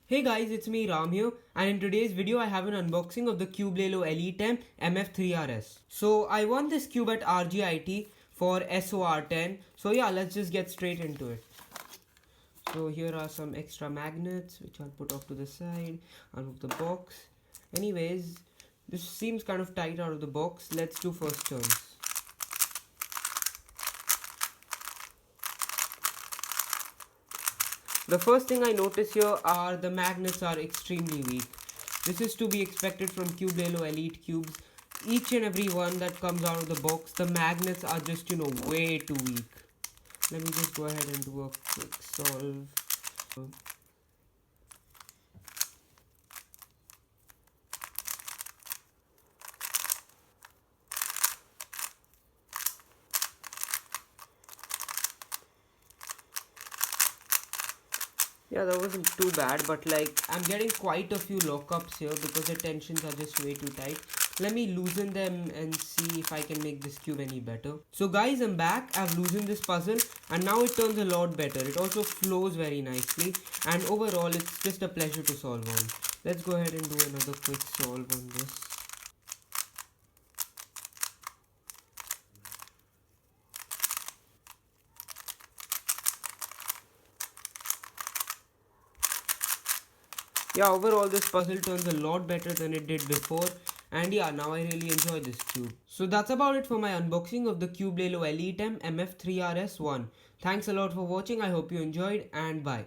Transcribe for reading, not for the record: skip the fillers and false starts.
Hey guys, it's me Ram here, and in today's video I have an unboxing of the Cubelelo Elite 10 MF3RS. So I won this cube at RGIT for SOR10. So yeah, let's just get straight into it. So here are some extra magnets which I'll put off to the side, unhook the box. Anyways, this seems kind of tight out of the box. Let's do first turns. The first thing I notice here are the magnets are extremely weak. This is to be expected from Cubelelo Elite cubes. Each and every one that comes out of the box, the magnets are just, way too weak. Let me just go ahead and do a quick solve. Yeah, that wasn't too bad, but like I'm getting quite a few lockups here because the tensions are just way too tight. Let me loosen them and see if I can make this cube any better. So guys, I'm back. I've loosened this puzzle and now it turns a lot better. It also flows very nicely and overall it's just a pleasure to solve on. Let's go ahead and do another quick solve on this. Yeah, overall this puzzle turns a lot better than it did before, and yeah, now I really enjoy this cube. So that's about it for my unboxing of the Cubelelo Elite MF3RS1. Thanks a lot for watching, I hope you enjoyed, and bye.